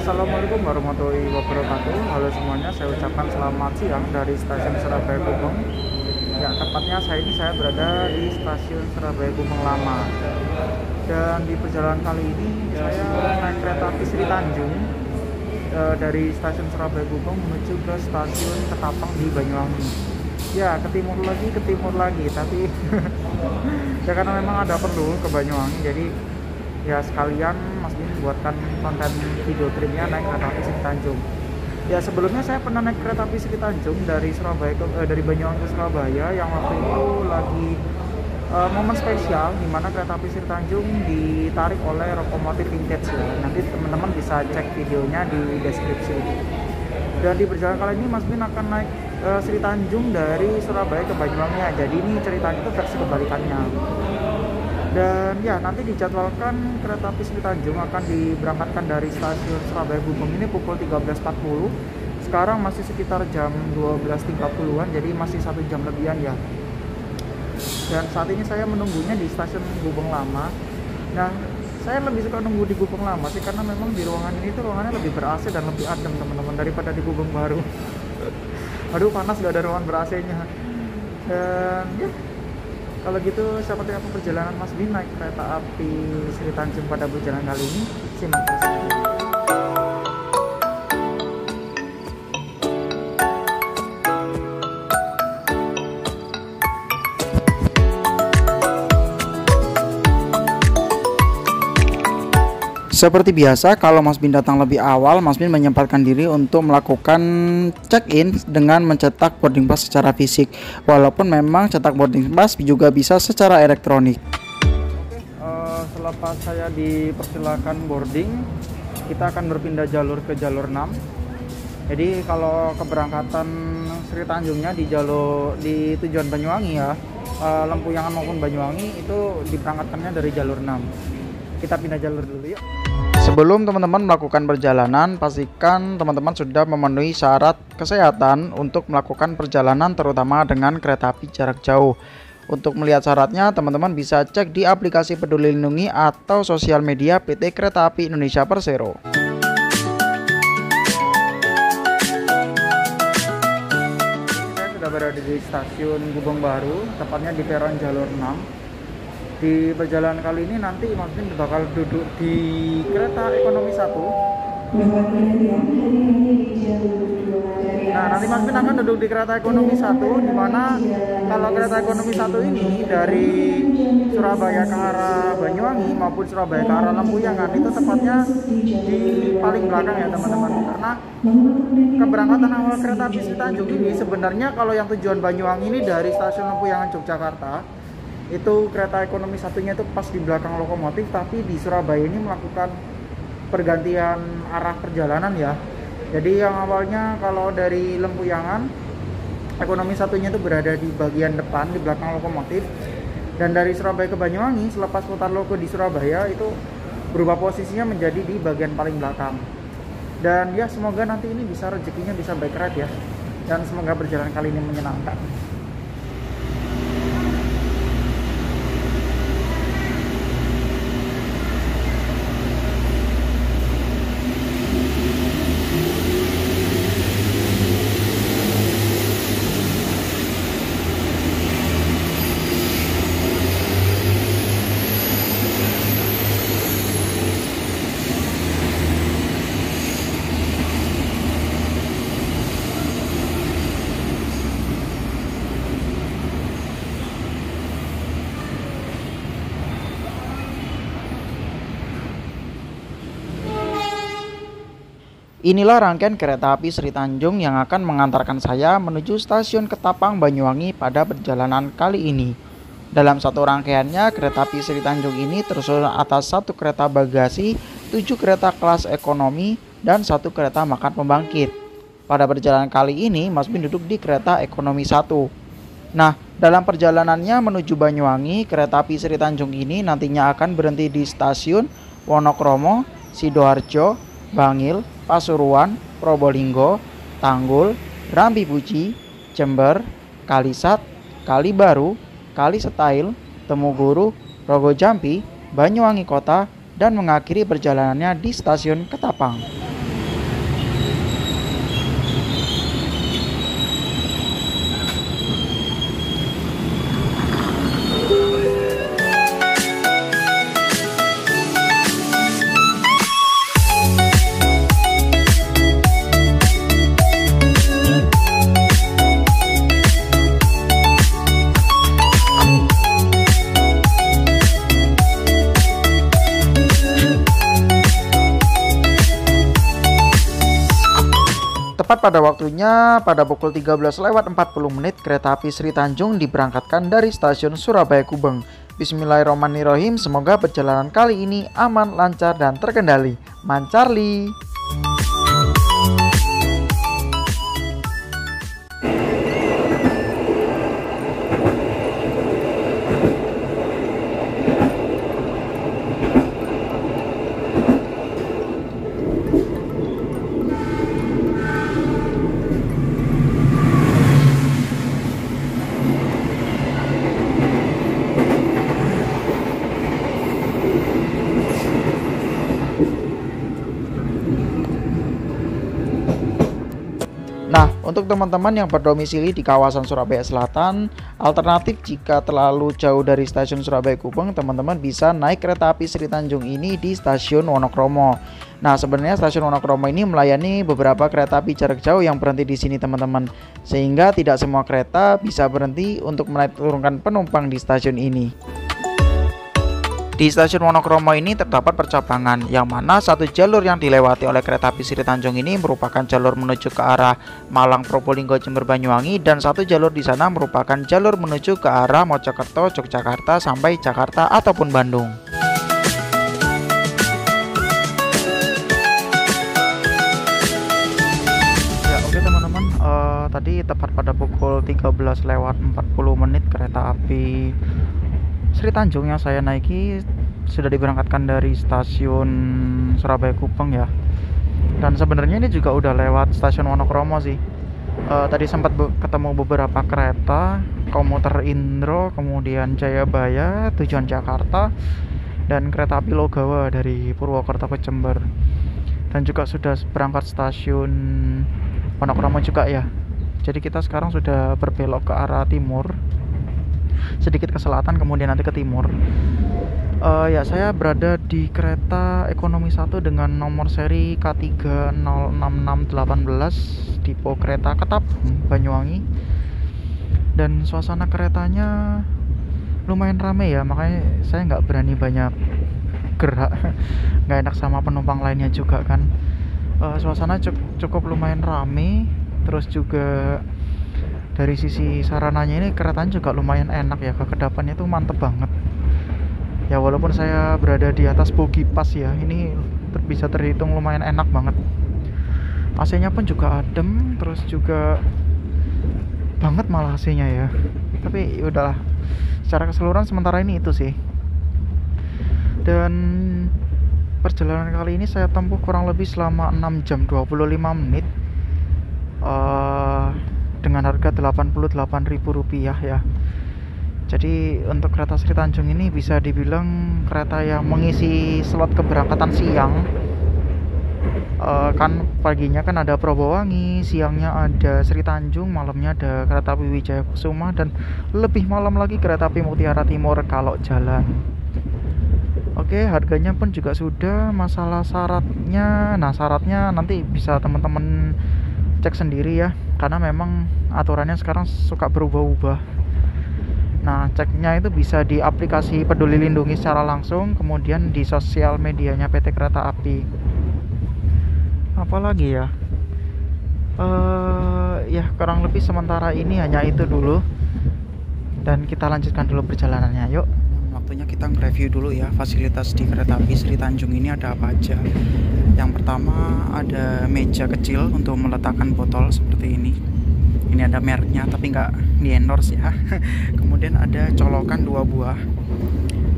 Assalamualaikum warahmatullahi wabarakatuh. Halo semuanya, saya ucapkan selamat siang dari stasiun Surabaya Gubeng. Ya, tepatnya saya berada di stasiun Surabaya Gubeng Lama. Dan di perjalanan kali ini saya naik kereta api Sri Tanjung dari stasiun Surabaya Gubeng menuju ke stasiun Ketapang di Banyuwangi. Ya, ke timur lagi, tapi ya karena memang ada perlu ke Banyuwangi, jadi ya sekalian Mas Bin buatkan konten video tripnya naik kereta api Sri Tanjung. Ya, sebelumnya saya pernah naik kereta api Sri Tanjung dari dari Banyuwangi ke Surabaya, yang waktu itu lagi momen spesial di mana kereta api Sri Tanjung ditarik oleh lokomotif vintage ya. Nanti teman-teman bisa cek videonya di deskripsi. Dan di perjalanan kali ini Mas Bin akan naik Sri Tanjung dari Surabaya ke Banyuwangi ya. Jadi ini ceritanya itu versi kebalikannya. Dan ya, nanti dijadwalkan kereta api Sri Tanjung akan diberangkatkan dari stasiun Surabaya Gubeng ini pukul 13.40. Sekarang masih sekitar jam 12.30-an, jadi masih 1 jam lebihan ya. Dan saat ini saya menunggunya di stasiun Gubeng Lama. Nah, saya lebih suka nunggu di Gubeng Lama sih, karena memang di ruangan ini tuh ruangannya lebih ber-AC dan lebih adem teman-teman daripada di Gubeng Baru. Aduh, panas, gak ada ruangan ber-AC-nya. Dan ya, kalau gitu seperti apa perjalanan Mas Bin naik kereta api Sri Tanjung pada perjalanan kali ini? Simak terus. Seperti biasa, kalau Mas Bin datang lebih awal, Mas Bin menyempatkan diri untuk melakukan check-in dengan mencetak boarding pass secara fisik. Walaupun memang cetak boarding pass juga bisa secara elektronik. Selepas saya dipersilakan boarding, kita akan berpindah jalur ke jalur 6. Jadi kalau keberangkatan Sri Tanjungnya di tujuan Banyuwangi ya, Lempuyangan maupun Banyuwangi itu diberangkatkannya dari jalur 6. Kita pindah jalur dulu yuk. Sebelum teman-teman melakukan perjalanan, pastikan teman-teman sudah memenuhi syarat kesehatan untuk melakukan perjalanan, terutama dengan kereta api jarak jauh. Untuk melihat syaratnya, teman-teman bisa cek di aplikasi Peduli Lindungi atau sosial media PT Kereta Api Indonesia Persero. Saya sudah berada di stasiun Gubeng Baru, tepatnya di peron jalur 6. Di perjalanan kali ini nanti Mas Bin bakal duduk di kereta ekonomi 1. Nah, nanti Mas Bin akan duduk di kereta ekonomi 1, dimana kalau kereta ekonomi 1 ini dari Surabaya ke arah Banyuwangi maupun Surabaya ke arah Lempuyangan itu tepatnya di paling belakang ya teman-teman. Karena keberangkatan awal kereta api Sri Tanjung ini sebenarnya kalau yang tujuan Banyuwangi ini dari stasiun Lempuyangan Yogyakarta, itu kereta ekonomi satunya itu pas di belakang lokomotif, tapi di Surabaya ini melakukan pergantian arah perjalanan ya. Jadi yang awalnya kalau dari Lempuyangan ekonomi satunya itu berada di bagian depan di belakang lokomotif, dan dari Surabaya ke Banyuwangi selepas putar logo di Surabaya itu berubah posisinya menjadi di bagian paling belakang. Dan ya, semoga nanti ini bisa rezekinya bisa bike ride ya, dan semoga perjalanan kali ini menyenangkan. Inilah rangkaian kereta api Sri Tanjung yang akan mengantarkan saya menuju stasiun Ketapang Banyuwangi pada perjalanan kali ini. Dalam satu rangkaiannya, kereta api Sri Tanjung ini tersusun atas 1 kereta bagasi, 7 kereta kelas ekonomi, dan 1 kereta makan pembangkit. Pada perjalanan kali ini, Mas Bin duduk di kereta ekonomi 1. Nah, dalam perjalanannya menuju Banyuwangi, kereta api Sri Tanjung ini nantinya akan berhenti di stasiun Wonokromo, Sidoarjo, Bangil, Pasuruan, Probolinggo, Tanggul, Rambi Puji, Jember, Kalisat, Kalibaru, Kalisetail, Temuguru, Rogojampi, Banyuwangi Kota, dan mengakhiri perjalanannya di stasiun Ketapang. tepat pada waktunya, pada pukul 13:40 kereta api Sri Tanjung diberangkatkan dari stasiun Surabaya Gubeng. Bismillahirrahmanirrahim, semoga perjalanan kali ini aman, lancar, dan terkendali. Mancarli. Nah, untuk teman-teman yang berdomisili di kawasan Surabaya Selatan, alternatif jika terlalu jauh dari stasiun Surabaya Gubeng, teman-teman bisa naik kereta api Sri Tanjung ini di stasiun Wonokromo. Nah, sebenarnya stasiun Wonokromo ini melayani beberapa kereta api jarak jauh yang berhenti di sini, teman-teman. Sehingga tidak semua kereta bisa berhenti untuk menurunkan penumpang di stasiun ini. Di stasiun Wonokromo ini terdapat percabangan, yang mana satu jalur yang dilewati oleh kereta api Sri Tanjung ini merupakan jalur menuju ke arah Malang, Probolinggo, Jember, Banyuwangi, dan satu jalur di sana merupakan jalur menuju ke arah Mojokerto, Yogyakarta, sampai Jakarta ataupun Bandung. Ya, oke teman-teman, tadi tepat pada pukul 13:40 kereta api Sri Tanjung yang saya naiki sudah diberangkatkan dari stasiun Surabaya Gubeng ya. Dan sebenarnya ini juga udah lewat stasiun Wonokromo sih. Tadi sempat ketemu beberapa kereta komuter Indro, kemudian Jayabaya tujuan Jakarta, dan kereta api Logawa dari Purwokerto ke Jember. Dan juga sudah berangkat stasiun Wonokromo juga ya. Jadi kita sekarang sudah berbelok ke arah timur, sedikit ke selatan, kemudian nanti ke timur. Ya, saya berada di kereta ekonomi 1 dengan nomor seri K3 06618 tipe kereta Ketap Banyuwangi. Dan suasana keretanya lumayan rame ya, makanya saya nggak berani banyak gerak. Nggak enak sama penumpang lainnya juga kan. Suasana cukup lumayan rame. Terus juga dari sisi sarananya ini keretanya juga lumayan enak ya, kekedapannya tuh mantep banget ya. Walaupun saya berada di atas bogi pas ya, ini bisa terhitung lumayan enak banget. AC-nya pun juga adem, terus juga banget malah AC-nya ya. Tapi udahlah, secara keseluruhan sementara ini itu sih. Dan perjalanan kali ini saya tempuh kurang lebih selama 6 jam 25 menit dengan harga Rp88.000 ya. Jadi untuk kereta Sri Tanjung ini bisa dibilang kereta yang mengisi slot keberangkatan siang. Kan paginya kan ada Probowangi, siangnya ada Sri Tanjung, malamnya ada kereta api Wijaya Kusuma, dan lebih malam lagi kereta api Mutiara Timur kalau jalan. Oke, harganya pun juga sudah. Masalah syaratnya, nah syaratnya nanti bisa teman-teman cek sendiri ya, karena memang aturannya sekarang suka berubah-ubah. Nah, ceknya itu bisa di aplikasi Peduli Lindungi secara langsung, kemudian di sosial medianya PT Kereta Api. Apalagi ya? Ya kurang lebih sementara ini hanya itu dulu. Dan kita lanjutkan dulu perjalanannya, yuk. Waktunya kita nge-review dulu ya fasilitas di kereta api Sri Tanjung ini ada apa aja. Yang pertama ada meja kecil untuk meletakkan botol seperti ini. Ini ada mereknya tapi nggak di endorse ya. Kemudian ada colokan 2 buah.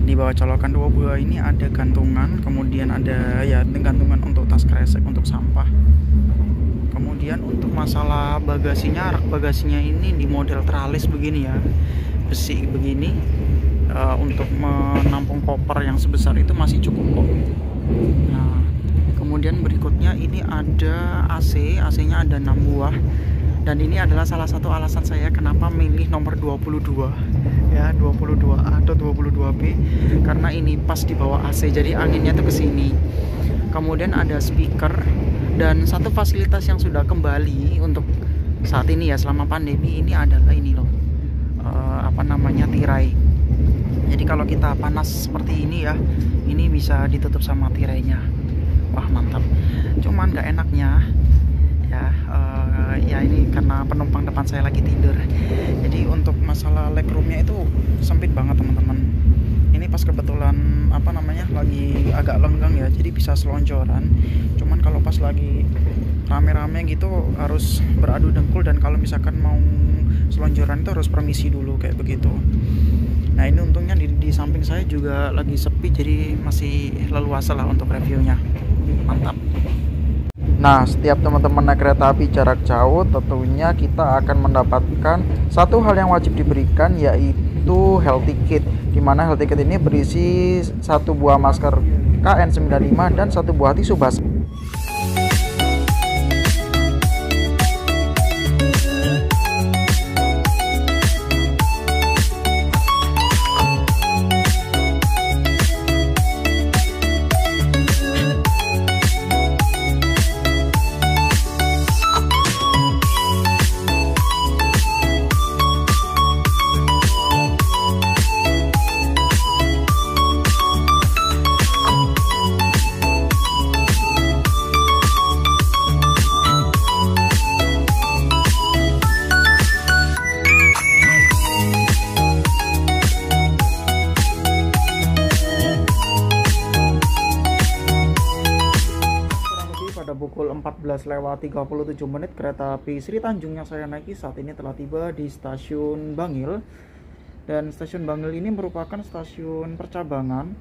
Di bawah colokan 2 buah ini ada gantungan, kemudian ada ya gantungan untuk tas kresek untuk sampah. Kemudian untuk masalah bagasinya, rak bagasinya ini di model tralis begini ya, besi begini. Untuk menampung koper yang sebesar itu masih cukup kok. Nah, kemudian berikutnya ini ada AC, AC-nya ada 6 buah. Dan ini adalah salah satu alasan saya kenapa milih nomor 22 ya, 22A atau 22B, karena ini pas di bawah AC, jadi anginnya tuh ke sini. Kemudian ada speaker dan satu fasilitas yang sudah kembali untuk saat ini ya selama pandemi ini adalah ini loh, tirai. Jadi kalau kita panas seperti ini ya, ini bisa ditutup sama tirainya. Wah mantap. Cuman nggak enaknya ya, Ya ini karena penumpang depan saya lagi tidur. Jadi untuk masalah legroomnya itu sempit banget teman-teman. Ini pas kebetulan lagi agak lenggang ya, jadi bisa selonjoran. Cuman kalau pas lagi rame-rame gitu harus beradu dengkul, dan kalau misalkan mau selonjoran itu harus permisi dulu kayak begitu. Nah ini untungnya di samping saya juga lagi sepi, jadi masih leluasa lah untuk reviewnya. Mantap. Nah, setiap teman-teman naik kereta api jarak jauh, tentunya kita akan mendapatkan satu hal yang wajib diberikan, yaitu health ticket. Di mana health ticket ini berisi satu buah masker KN95 dan satu buah tisu basah. Pukul 14:37 kereta api Sri Tanjung yang saya naiki saat ini telah tiba di stasiun Bangil. Dan stasiun Bangil ini merupakan stasiun percabangan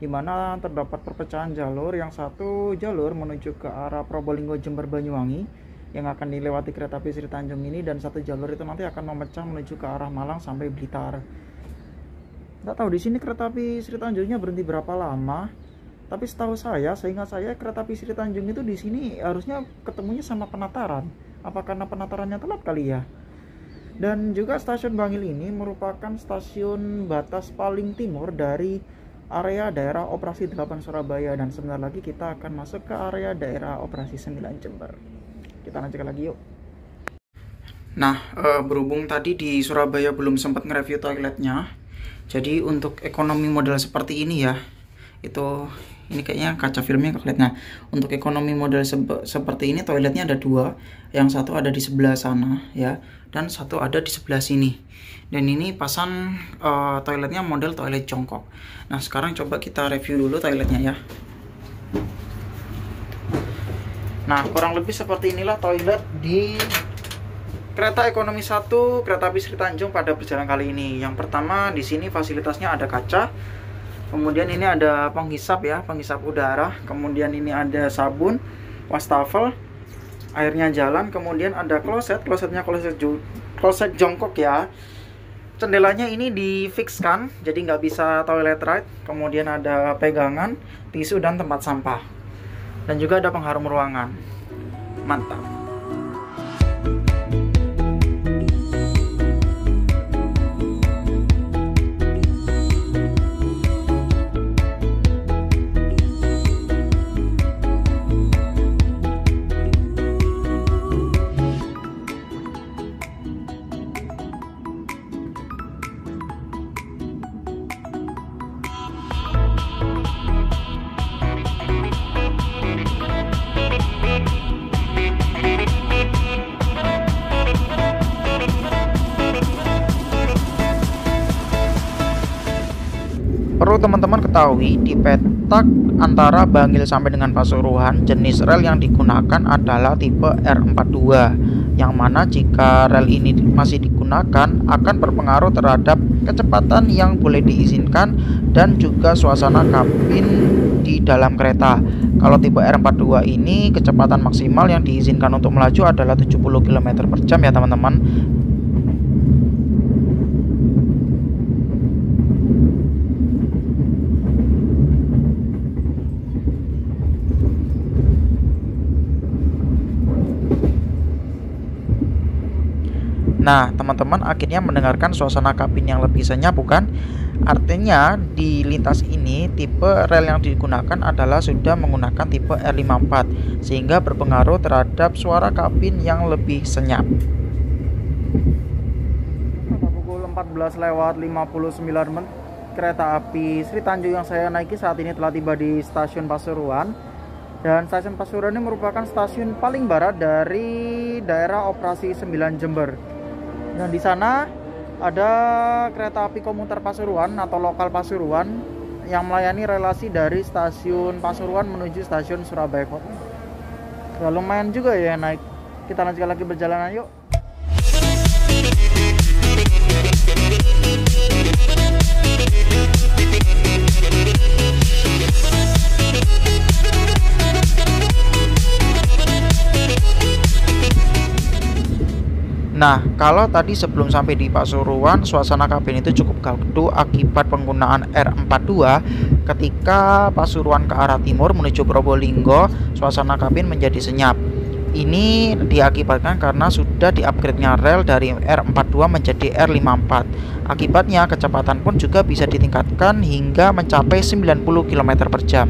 di mana terdapat perpecahan jalur. Yang satu jalur menuju ke arah Probolinggo, Jember, Banyuwangi yang akan dilewati kereta api Sri Tanjung ini, dan satu jalur itu nanti akan memecah menuju ke arah Malang sampai Blitar. Nggak tahu di sini kereta api Sri Tanjungnya berhenti berapa lama. Tapi setahu saya, seingat saya kereta api Sri Tanjung itu di sini harusnya ketemunya sama Penataran. Apa karena Penatarannya telat kali ya? Dan juga stasiun Bangil ini merupakan stasiun batas paling timur dari area daerah operasi 8 Surabaya, dan sebentar lagi kita akan masuk ke area daerah operasi 9 Jember. Kita lanjutkan lagi yuk. Nah, berhubung tadi di Surabaya belum sempat nge-review toiletnya, jadi untuk ekonomi model seperti ini ya, ini kayaknya kaca filmnya kelihatan. Nah, untuk ekonomi model seperti ini toiletnya ada dua, yang satu ada di sebelah sana ya, dan satu ada di sebelah sini. Dan ini pasang toiletnya model toilet jongkok. Nah sekarang coba kita review dulu toiletnya ya. Nah kurang lebih seperti inilah toilet di kereta ekonomi 1 kereta api Sri Tanjung pada perjalanan kali ini. Yang pertama, di sini fasilitasnya ada kaca. Kemudian ini ada penghisap ya, penghisap udara. Kemudian ini ada sabun, wastafel, airnya jalan. Kemudian ada klosetnya kloset jongkok ya. Jendelanya ini difikskan, jadi nggak bisa toilet right. Kemudian ada pegangan, tisu, dan tempat sampah. Dan juga ada pengharum ruangan. Mantap. Perlu teman-teman ketahui, di petak antara Bangil sampai dengan Pasuruan, jenis rel yang digunakan adalah tipe R42, yang mana jika rel ini masih digunakan akan berpengaruh terhadap kecepatan yang boleh diizinkan dan juga suasana kabin di dalam kereta. Kalau tipe R42 ini kecepatan maksimal yang diizinkan untuk melaju adalah 70 km/jam ya teman-teman. Nah, teman-teman akhirnya mendengarkan suasana kabin yang lebih senyap, bukan? Artinya di lintas ini tipe rel yang digunakan adalah sudah menggunakan tipe R54, sehingga berpengaruh terhadap suara kabin yang lebih senyap. Pukul 14:59 kereta api Sri Tanjung yang saya naiki saat ini telah tiba di stasiun Pasuruan. Dan stasiun Pasuruan ini merupakan stasiun paling barat dari daerah operasi 9 Jember. Dan di sana ada kereta api komuter Pasuruan atau lokal Pasuruan yang melayani relasi dari stasiun Pasuruan menuju stasiun Surabaya Kota. Ya lumayan juga ya naik. Kita lanjutkan lagi perjalanan yuk. Nah, kalau tadi sebelum sampai di Pasuruan, suasana kabin itu cukup gaduh akibat penggunaan R42. Ketika Pasuruan ke arah timur menuju Probolinggo, suasana kabin menjadi senyap. Ini diakibatkan karena sudah di-upgrade-nya rel dari R42 menjadi R54. Akibatnya kecepatan pun juga bisa ditingkatkan hingga mencapai 90 km per jam.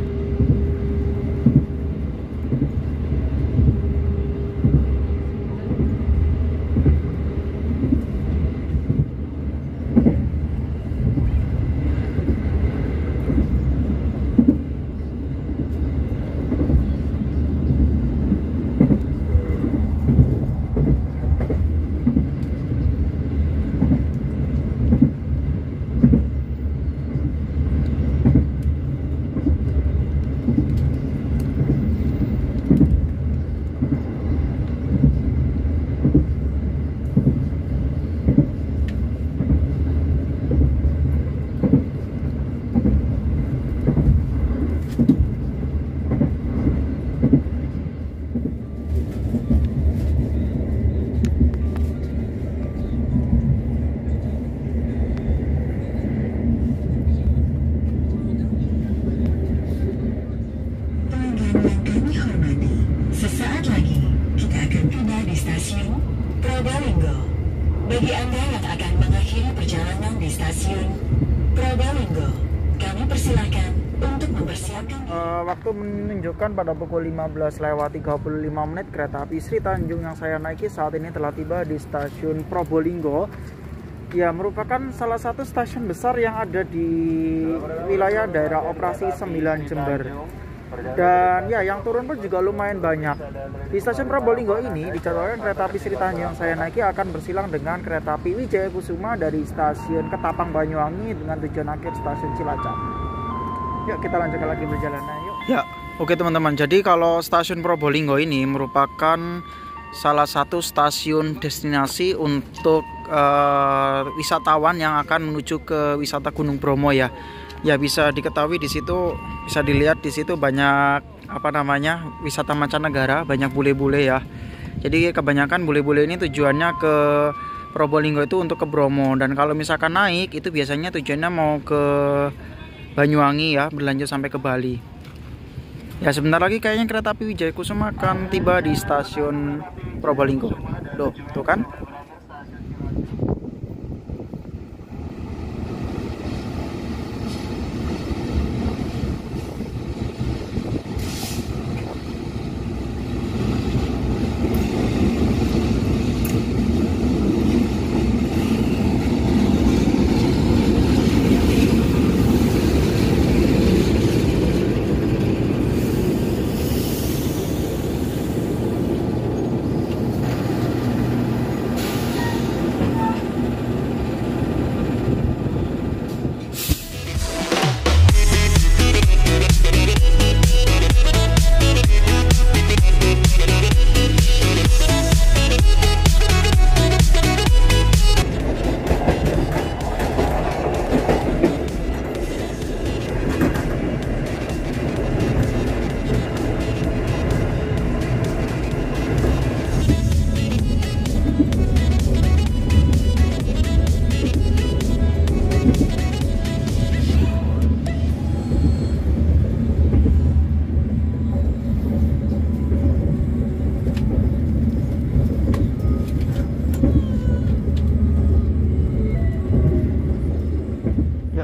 Bagi Anda yang akan mengakhiri perjalanan di stasiun Probolinggo, kami persilakan untuk mempersiapkan. Waktu menunjukkan pada pukul 15:35 kereta api Sri Tanjung yang saya naiki saat ini telah tiba di stasiun Probolinggo. Ya, merupakan salah satu stasiun besar yang ada di wilayah daerah operasi 9 Jember. Dan ya, yang turun pun juga lumayan banyak. Di stasiun Probolinggo ini dicatatkan kereta api Sri Tanjung yang saya naiki akan bersilang dengan kereta api Wijaya Kusuma dari stasiun Ketapang Banyuwangi dengan tujuan akhir stasiun Cilacap. Yuk kita lanjutkan lagi perjalanan yuk. Ya, oke teman-teman. Jadi kalau stasiun Probolinggo ini merupakan salah satu stasiun destinasi untuk wisatawan yang akan menuju ke wisata Gunung Bromo ya. Ya, bisa diketahui di situ, bisa dilihat di situ banyak wisata mancanegara, banyak bule-bule ya. Jadi kebanyakan bule-bule ini tujuannya ke Probolinggo itu untuk ke Bromo, dan kalau misalkan naik itu biasanya tujuannya mau ke Banyuwangi ya, berlanjut sampai ke Bali. Ya, sebentar lagi kayaknya kereta api Wijaya Kusuma akan tiba di stasiun Probolinggo. Loh, tuh kan?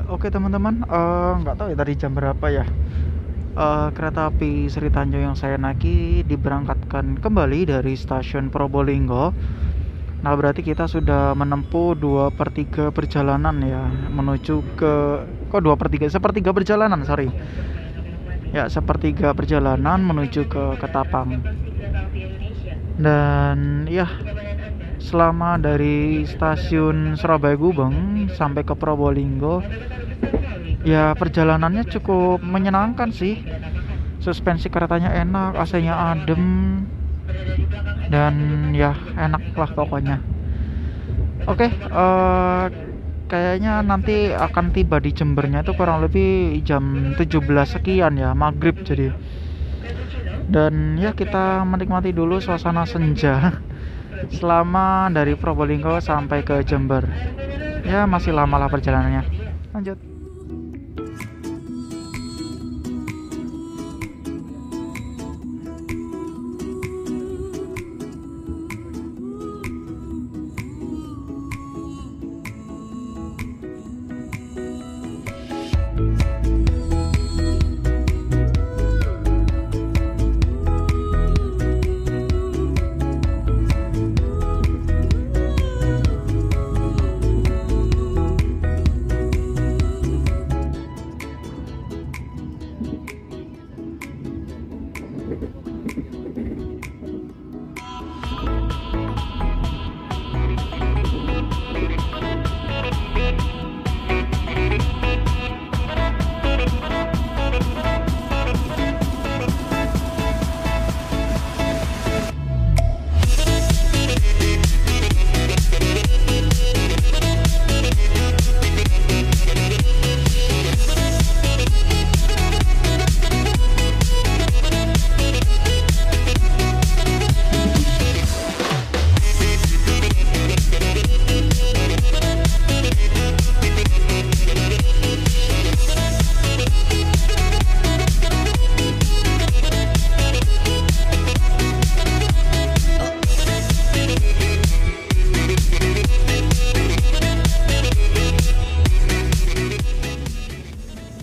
Oke teman-teman, nggak tahu ya tadi jam berapa ya. Kereta api Sri Tanjung yang saya naiki diberangkatkan kembali dari stasiun Probolinggo. Nah, berarti kita sudah menempuh 2/3 perjalanan ya, menuju ke 2/3, 1/3 perjalanan, sorry. ya sepertiga perjalanan menuju ke Ketapang. Dan ya selama dari stasiun Surabaya Gubeng sampai ke Probolinggo, ya perjalanannya cukup menyenangkan sih. Suspensi keretanya enak, AC-nya adem, dan ya enak lah pokoknya. Oke, kayaknya nanti akan tiba di Jembernya itu kurang lebih jam 17 sekian ya, maghrib jadi. Dan ya kita menikmati dulu suasana senja selama dari Probolinggo sampai ke Jember. Ya masih lama lah perjalanannya. Lanjut.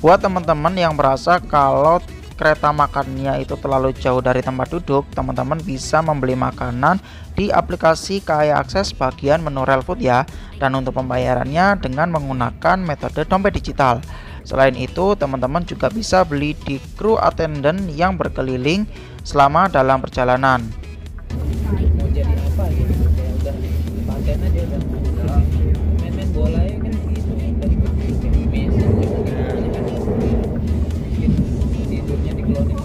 Buat teman-teman yang merasa kalau kereta makannya itu terlalu jauh dari tempat duduk, teman-teman bisa membeli makanan di aplikasi KAI Akses bagian menu Rel Food ya. Dan untuk pembayarannya dengan menggunakan metode dompet digital. Selain itu, teman-teman juga bisa beli di crew attendant yang berkeliling selama dalam perjalanan. Mau jadi apa gitu, kayak udah paten aja udah main bola ya kan gitu, dari Messi tidurnya di cloning,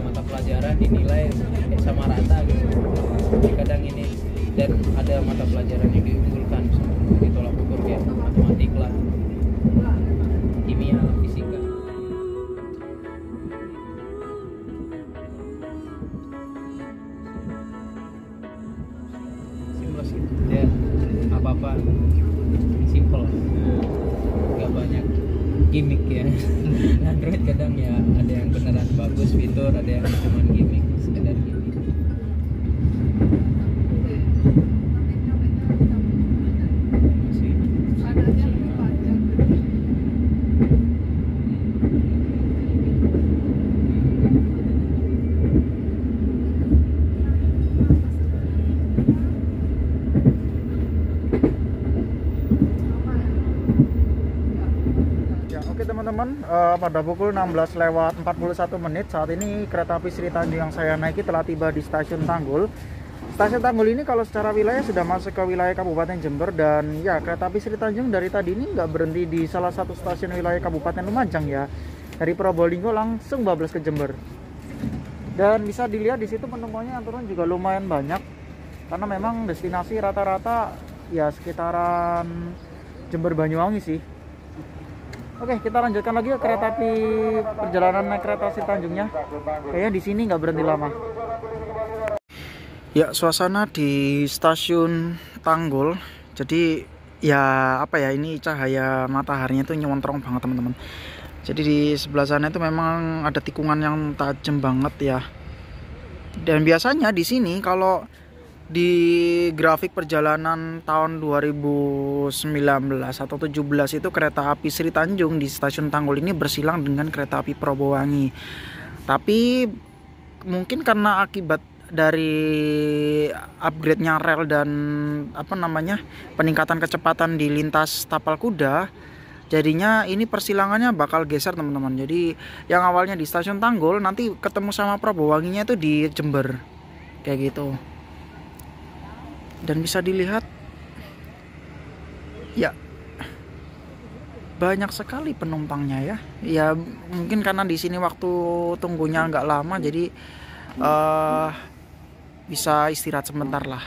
mata pelajaran dinilai sama rata gitu. Jadi kadang ini, dan ada mata pelajaran yang diunggulkan di tolak ukur kayak matematik lah, kimia, fisika. Simples gitu ya, apa-apa simple, gak banyak gimmick ya. Android kadang ya ada yang beneran bagus fitur, ada yang cuma gimmick, sekedar gimmick. Oke teman-teman, pada pukul 16:41 saat ini kereta api Sri Tanjung yang saya naiki telah tiba di stasiun Tanggul. Stasiun Tanggul ini kalau secara wilayah sudah masuk ke wilayah Kabupaten Jember, dan ya kereta api Sri Tanjung dari tadi ini nggak berhenti di salah satu stasiun wilayah Kabupaten Lumajang ya. Dari Probolinggo langsung bablas ke Jember. Dan bisa dilihat di situ penumpangnya yang turun juga lumayan banyak, karena memang destinasi rata-rata ya sekitaran Jember Banyuwangi sih. Oke, kita lanjutkan lagi ke kereta api perjalanan naik kereta Sri Tanjungnya. Kayaknya di sini nggak berhenti lama. Ya, suasana di stasiun Tanggul. Jadi ya apa ya, ini cahaya mataharinya itu nyontrong banget teman-teman. Jadi di sebelah sana itu memang ada tikungan yang tajam banget ya. Dan biasanya di sini kalau di grafik perjalanan tahun 2019 atau 17 itu kereta api Sri Tanjung di stasiun Tanggul ini bersilang dengan kereta api Probowangi. Tapi mungkin karena akibat dari upgrade-nya rel dan peningkatan kecepatan di lintas tapal kuda, Jadinya ini persilangannya bakal geser teman-teman. Jadi yang awalnya di stasiun Tanggul nanti ketemu sama Probowanginya itu di Jember. Kayak gitu. Dan bisa dilihat ya banyak sekali penumpangnya ya. Ya mungkin karena di sini waktu tunggunya nggak lama jadi bisa istirahat sebentar lah.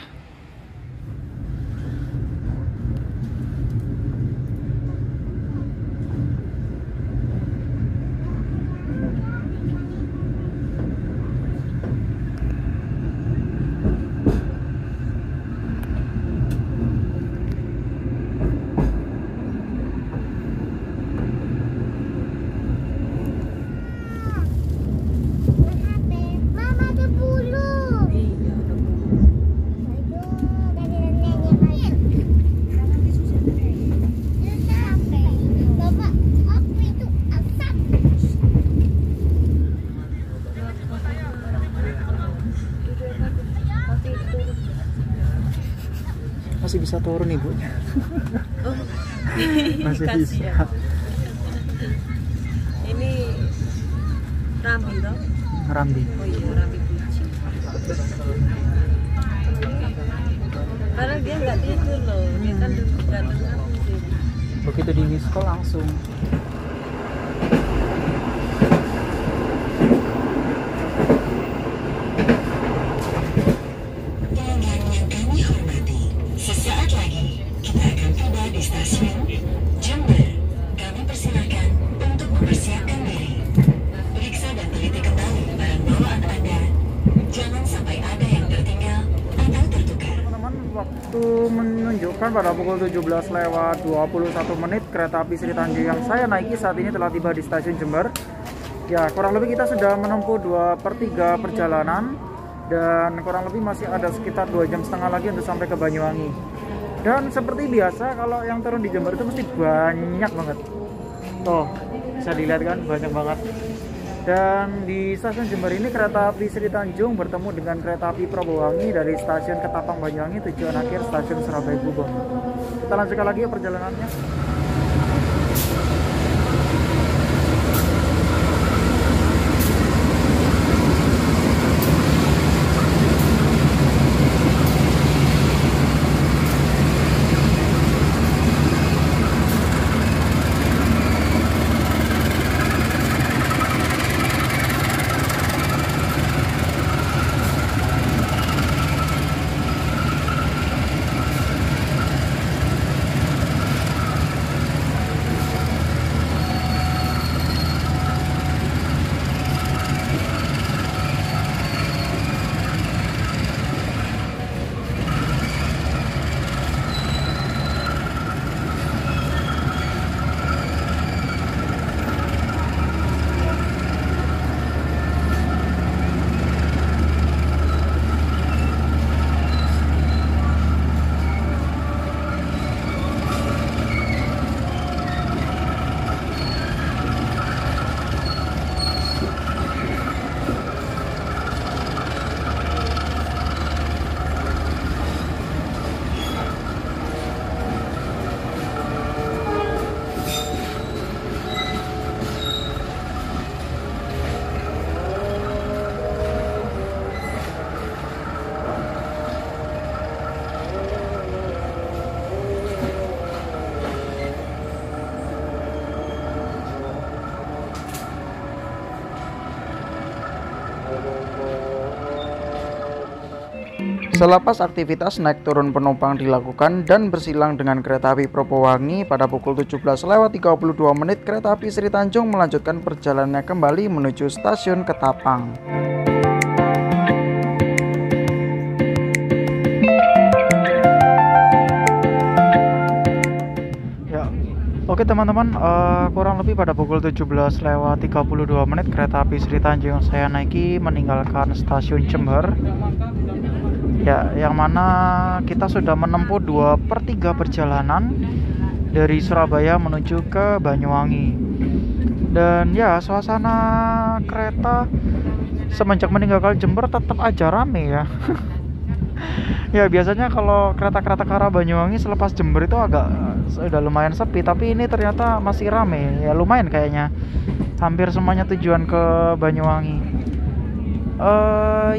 Masih bisa turun ibunya. Oh, Masih kasih bisa. ya. Ini Rambi toh? Rambi. Oh iya, Rambi Puji. Karena dia nggak tidur loh, dia kan duduk ganteng aku. Begitu di miss call langsung. Pelanggan yang kami hormati, sesaat lagi kita akan tiba di stasiun Jember. Kami persilakan untuk mempersiapkan diri. Periksa dan teliti kembali barang bawaan Anda. Jangan sampai ada yang tertinggal atau tertukar. Teman-teman, waktu menunjukkan pada pukul 17 lewat 21 menit kereta api Sri Tanjung yang saya naiki saat ini telah tiba di stasiun Jember. Ya, kurang lebih kita sudah menempuh 2/3 perjalanan dan kurang lebih masih ada sekitar 2,5 jam lagi untuk sampai ke Banyuwangi. Dan seperti biasa kalau yang turun di Jember itu mesti banyak banget. Tuh, bisa dilihat kan, banyak banget. Dan di stasiun Jember ini kereta api Sri Tanjung bertemu dengan kereta api Probowangi dari stasiun Ketapang Banyuwangi tujuan akhir stasiun Surabaya Gubeng. Kita lanjutkan lagi ya perjalanannya. Selepas aktivitas naik turun penumpang dilakukan dan bersilang dengan kereta api Probowangi pada pukul 17 lewat 32 menit, kereta api Sri Tanjung melanjutkan perjalanannya kembali menuju stasiun Ketapang. Ya, oke teman-teman, kurang lebih pada pukul 17 lewat 32 menit kereta api Sri Tanjung yang saya naiki meninggalkan stasiun Jember. Ya, yang mana kita sudah menempuh 2/3 perjalanan dari Surabaya menuju ke Banyuwangi. Dan ya, suasana kereta semenjak meninggalkan Jember tetap aja rame ya. Ya biasanya kalau kereta-kereta ke arah Banyuwangi selepas Jember itu agak udah lumayan sepi, tapi ini ternyata masih rame. Ya lumayan kayaknya. Hampir semuanya tujuan ke Banyuwangi.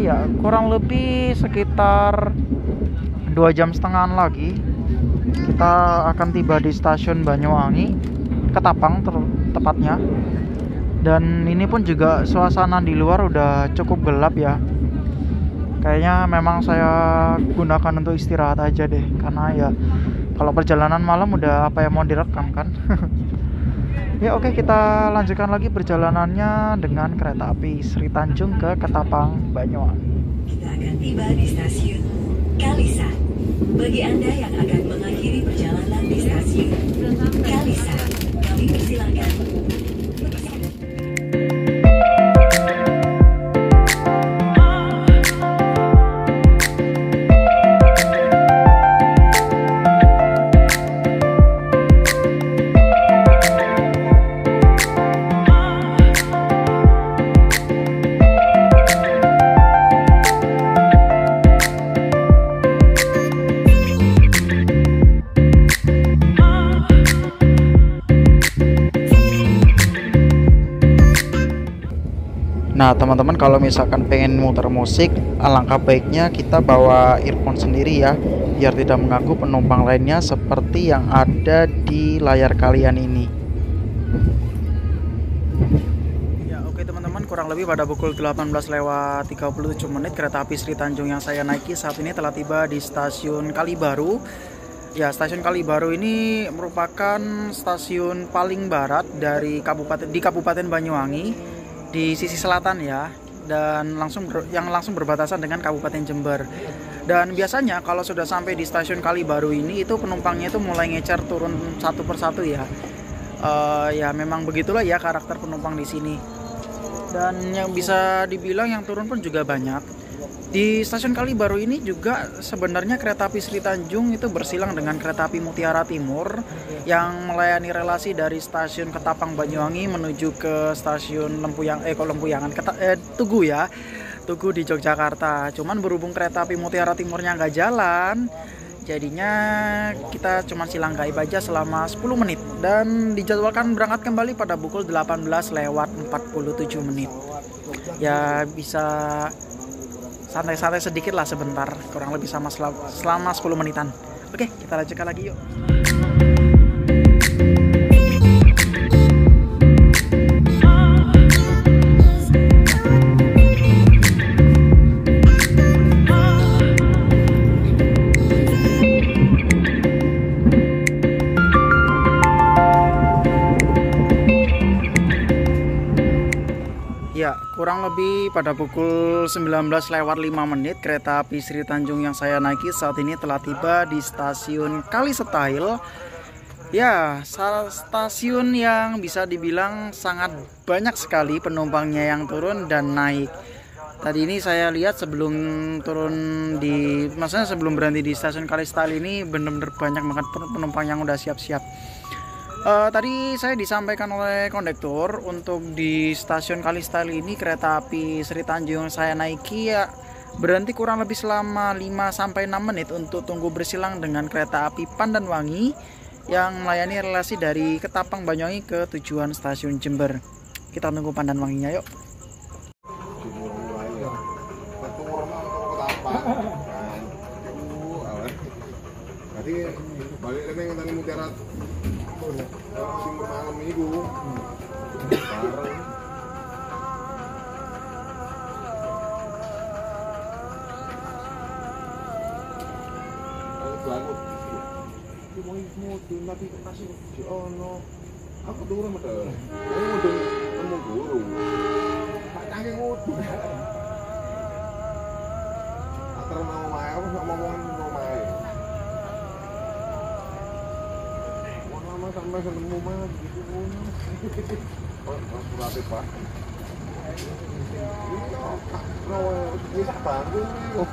Ya kurang lebih sekitar 2,5 jam lagi kita akan tiba di stasiun Banyuwangi, Ketapang tepatnya. Dan ini pun juga suasana di luar udah cukup gelap ya. Kayaknya memang saya gunakan untuk istirahat aja deh, karena ya kalau perjalanan malam udah apa yang mau direkam kan. Ya oke, kita lanjutkan lagi perjalanannya dengan kereta api Sri Tanjung ke Ketapang, Banyuwangi. Kita akan tiba di stasiun Kalisa. Bagi Anda yang akan mengakhiri perjalanan di stasiun Kalisa, kami persilakan. Nah teman-teman, kalau misalkan pengen muter musik, alangkah baiknya kita bawa earphone sendiri ya, biar tidak mengganggu penumpang lainnya seperti yang ada di layar kalian ini. Ya oke teman-teman, kurang lebih pada pukul 18:37 kereta api Sri Tanjung yang saya naiki saat ini telah tiba di stasiun Kalibaru. Ya, stasiun Kalibaru ini merupakan stasiun paling barat dari Kabupaten Banyuwangi, di sisi selatan ya, dan langsung berbatasan dengan Kabupaten Jember. Dan biasanya kalau sudah sampai di stasiun Kalibaru ini, itu penumpangnya itu mulai ngecer turun satu persatu ya. Ya memang begitulah ya karakter penumpang di sini. Dan yang bisa dibilang yang turun pun juga banyak. Di stasiun Kalibaru ini juga sebenarnya kereta api Sri Tanjung itu bersilang dengan kereta api Mutiara Timur yang melayani relasi dari stasiun Ketapang Banyuwangi menuju ke stasiun Tugu ya, Tugu di Yogyakarta. Cuman berhubung kereta api Mutiara Timurnya nggak jalan, jadinya kita cuma silang gaib aja selama 10 menit dan dijadwalkan berangkat kembali pada pukul 18:47. Ya bisa santai-santai sedikit lah sebentar, kurang lebih selama 10 menitan. Oke, kita lanjutkan lagi yuk. Ya, kurang lebih pada pukul 19:05 kereta api Sri Tanjung yang saya naiki saat ini telah tiba di stasiun Kalisetail. Ya, stasiun yang bisa dibilang sangat banyak sekali penumpangnya yang turun dan naik. Tadi ini saya lihat sebelum berhenti di stasiun Kalisetail ini benar-benar banyak banget penumpang yang udah siap-siap. Tadi saya disampaikan oleh kondektur untuk di stasiun Kalisetail ini kereta api Sri Tanjung saya naiki ya berhenti kurang lebih selama 5-6 menit untuk tunggu bersilang dengan kereta api Pandanwangi yang melayani relasi dari Ketapang Banyuwangi ke tujuan stasiun Jember. Kita tunggu Pandanwanginya yuk. Jadi balik lagi yang tadi Mutiara sing malam minggu bareng lagu iki mau mudun tapi kasih di ono aku turun medal ini mudun temu guru tak cangke mudun atur mau mae aku ngomong omahe sampai ketemu mah gitu oh surat Pak bisa bantu oh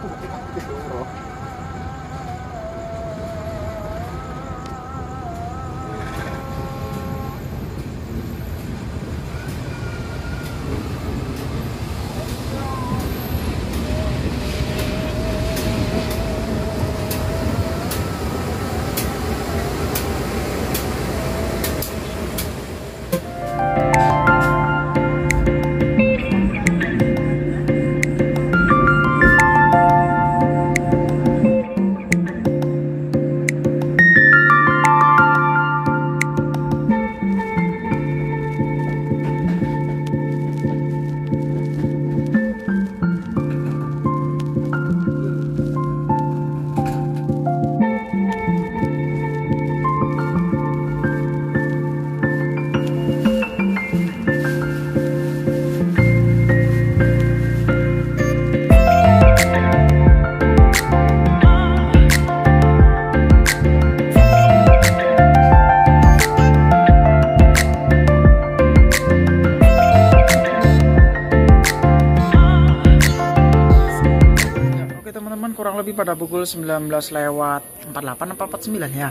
Oke teman-teman, kurang lebih pada pukul 19:48 apa 49 ya,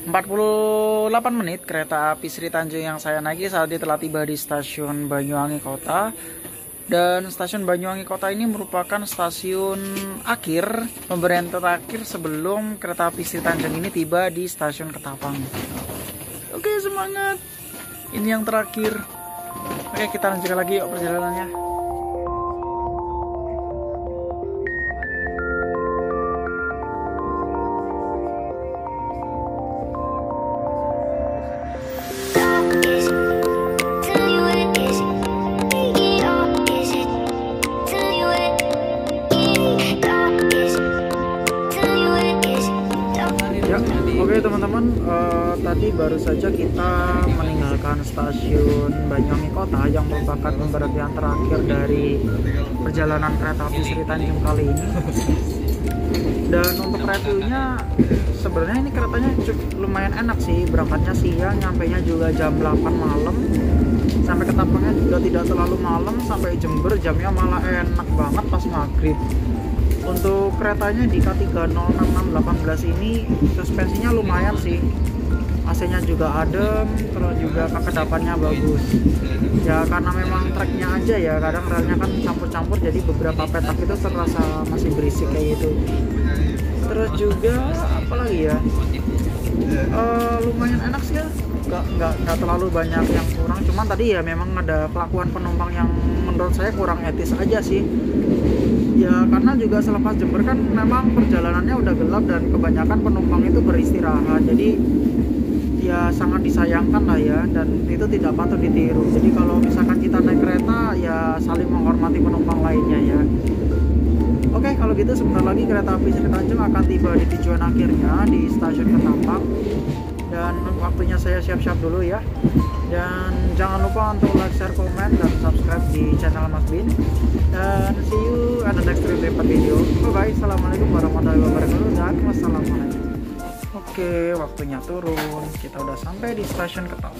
48 menit kereta api Sri Tanjung yang saya naiki saat ini telah tiba di stasiun Banyuwangi Kota. Dan stasiun Banyuwangi Kota ini merupakan stasiun akhir, pemberian terakhir sebelum kereta api Sri Tanjung ini tiba di stasiun Ketapang. Oke, semangat, ini yang terakhir. Oke, kita lanjutkan lagi yuk perjalanannya. Oke teman-teman, tadi baru saja kita meninggalkan stasiun Banyuwangi Kota yang merupakan pemberhentian terakhir dari perjalanan kereta api Sri Tanjung kali ini. Dan untuk reviewnya, sebenarnya ini keretanya lumayan enak sih, berangkatnya siang, nyampainya juga jam 8 malam. Sampai Ketapangnya juga tidak terlalu malam, sampai Jember jamnya malah enak banget pas maghrib. Untuk keretanya di K306618 ini suspensinya lumayan sih, AC-nya juga adem, terus juga kekedapannya bagus ya, karena memang treknya aja ya, kadang relnya kan campur-campur, jadi beberapa petak itu terasa masih berisik kayak gitu. Terus juga apalagi ya, lumayan enak sih ya, nggak terlalu banyak yang kurang, cuman tadi ya memang ada kelakuan penumpang yang menurut saya kurang etis aja sih ya, karena juga selepas Jember kan memang perjalanannya udah gelap dan kebanyakan penumpang itu beristirahat, jadi ya sangat disayangkan lah ya, dan itu tidak patut ditiru. Jadi kalau misalkan kita naik kereta ya saling menghormati penumpang lainnya ya. Oke, kalau gitu sebentar lagi kereta api Sri Tanjung akan tiba di tujuan akhirnya di stasiun Ketapang, dan waktunya saya siap-siap dulu ya. Dan jangan lupa untuk like, share, komen, dan subscribe di channel Mas Bin. Dan see you at the next video. Bye bye. Assalamualaikum warahmatullahi wabarakatuh dan wassalamualaikum. Oke, waktunya turun. Kita udah sampai di stasiun Ketapang.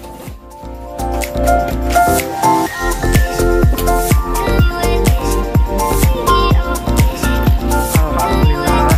Alhamdulillah.